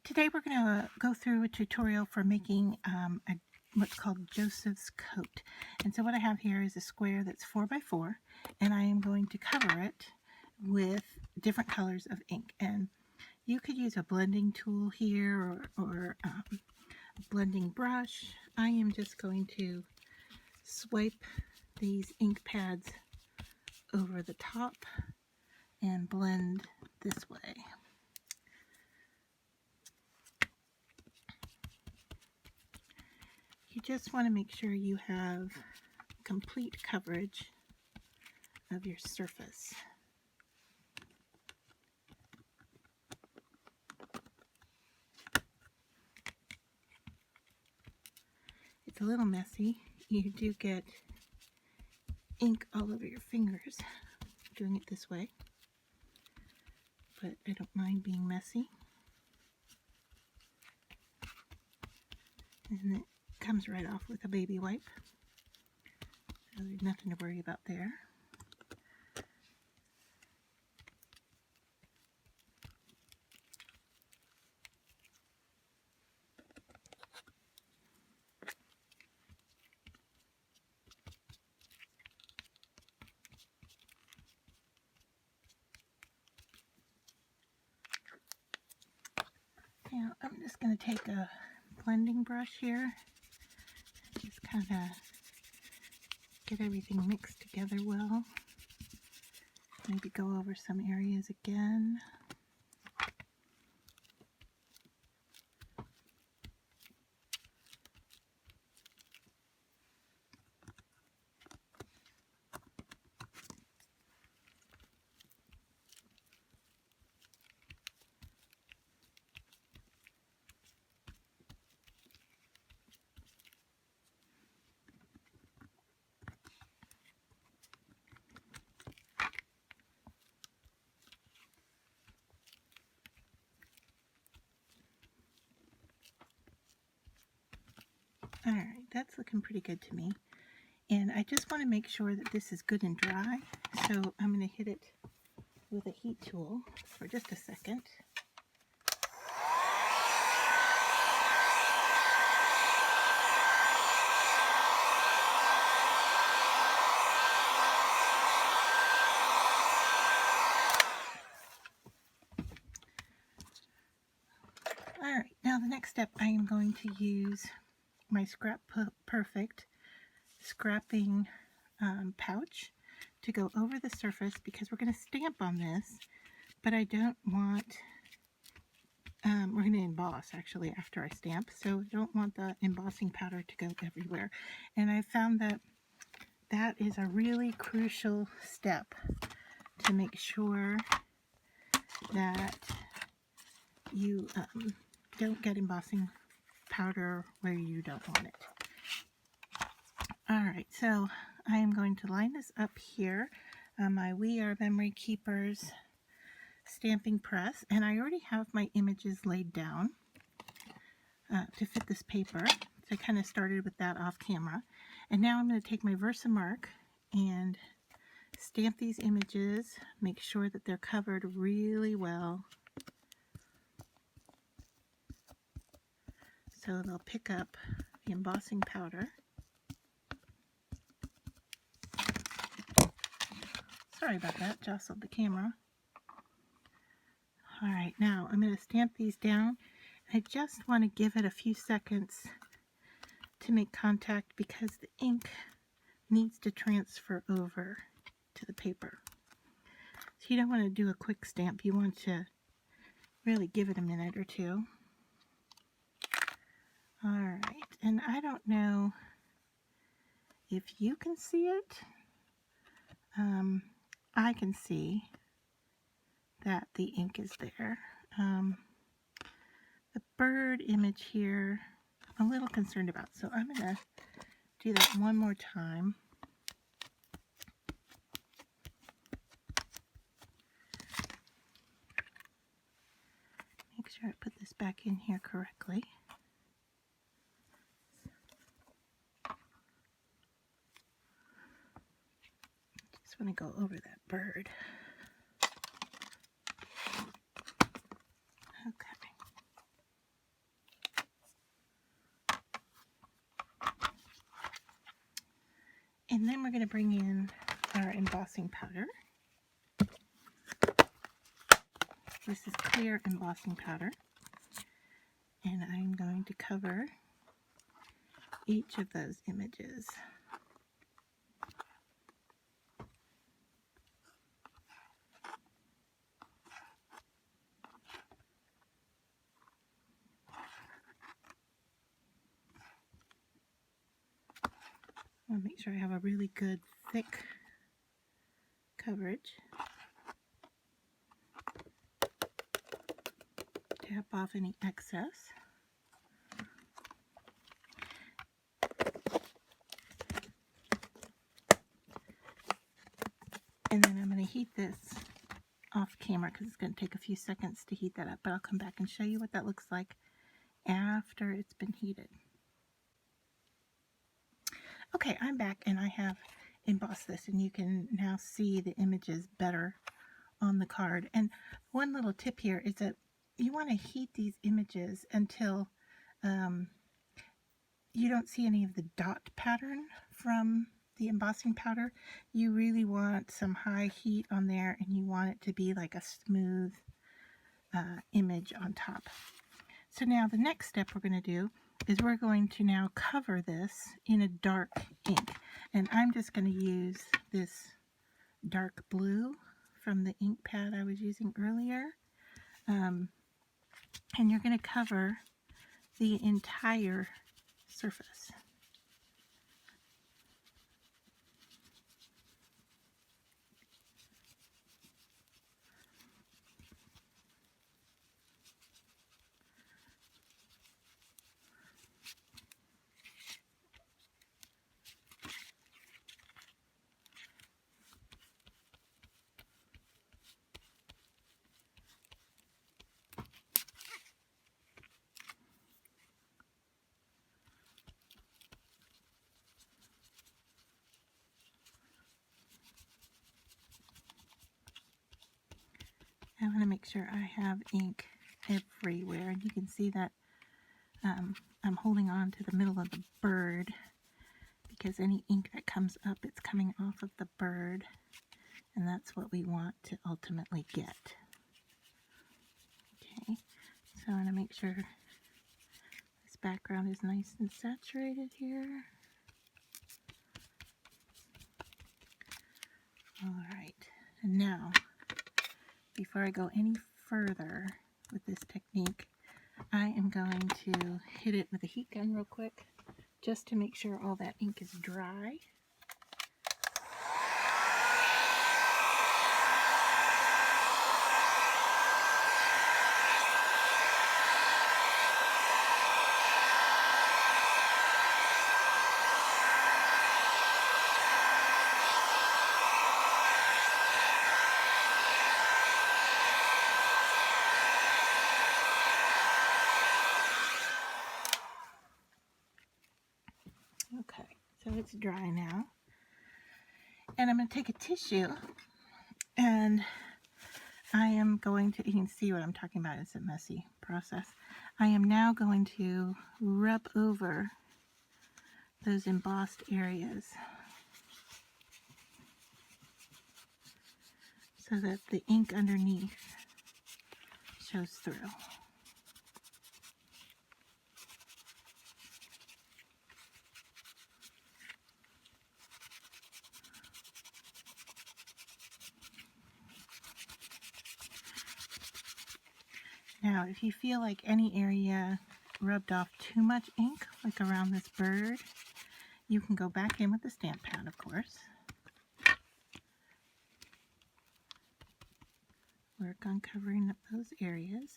Today we're going to go through a tutorial for making what's called Joseph's coat. And so what I have here is a square that's 4 by 4, and I am going to cover it with different colors of ink. And you could use a blending tool here or a blending brush. I am just going to swipe these ink pads over the top and blend this way. You just want to make sure you have complete coverage of your surface. It's a little messy. You do get ink all over your fingers doing it this way, but I don't mind being messy. And it comes right off with a baby wipe, so there's nothing to worry about there. Now I'm just going to take a blending brush here, just kind of get everything mixed together well. Maybe go over some areas again. Alright, that's looking pretty good to me. And I just want to make sure that this is good and dry, so I'm going to hit it with a heat tool for just a second. Alright, now the next step, I am going to use my Scrap Perfect scrapping pouch to go over the surface, because we're going to stamp on this, but I don't want, we're going to emboss actually after I stamp, so I don't want the embossing powder to go everywhere. And I found that that is a really crucial step to make sure that you don't get embossing powder where you don't want it. Alright, so I am going to line this up here on my We Are Memory Keepers stamping press, and I already have my images laid down to fit this paper. So I kind of started with that off camera, and now I'm going to take my Versamark and stamp these images, make sure that they're covered really well so they'll pick up the embossing powder. Sorry about that, jostled the camera. Alright, now I'm going to stamp these down. I just want to give it a few seconds to make contact, because the ink needs to transfer over to the paper. So you don't want to do a quick stamp, you want to really give it a minute or two. Alright, and I don't know if you can see it. I can see that the ink is there. The bird image here, I'm a little concerned about, so I'm going to do that one more time. Make sure I put this back in here correctly. Just want to go over that bird. Okay. And then we're going to bring in our embossing powder. This is clear embossing powder. And I'm going to cover each of those images. I want to make sure I have a really good thick coverage. Tap off any excess. And then I'm going to heat this off camera because it's going to take a few seconds to heat that up, but I'll come back and show you what that looks like after it's been heated. Okay, I'm back and I have embossed this, and you can now see the images better on the card. And one little tip here is that you want to heat these images until you don't see any of the dot pattern from the embossing powder. You really want some high heat on there, and you want it to be like a smooth image on top. So now the next step we're going to do is we're going to now cover this in a dark ink. And I'm just going to use this dark blue from the ink pad I was using earlier. And you're going to cover the entire surface. I want to make sure I have ink everywhere, and you can see that I'm holding on to the middle of the bird because any ink that comes up, it's coming off of the bird, and that's what we want to ultimately get. Okay, so I want to make sure this background is nice and saturated here. All right, and now, before I go any further with this technique, I am going to hit it with a heat gun real quick, just to make sure all that ink is dry. Okay, so it's dry now. And I'm going to take a tissue, and I am going to, you can see what I'm talking about, it's a messy process. I am now going to rub over those embossed areas so that the ink underneath shows through. Now, if you feel like any area rubbed off too much ink, like around this bird, you can go back in with the stamp pad, of course. Work on covering up those areas.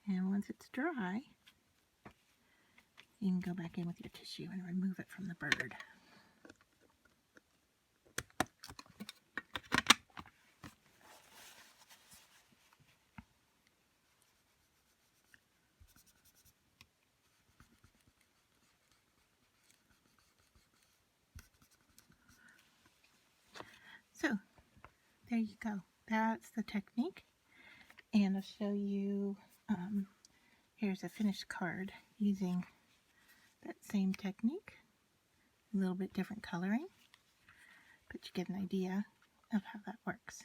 And once it's dry, you can go back in with your tissue and remove it from the bird. So, there you go. That's the technique. And I'll show you, Here's a finished card using that same technique, a little bit different coloring, but you get an idea of how that works.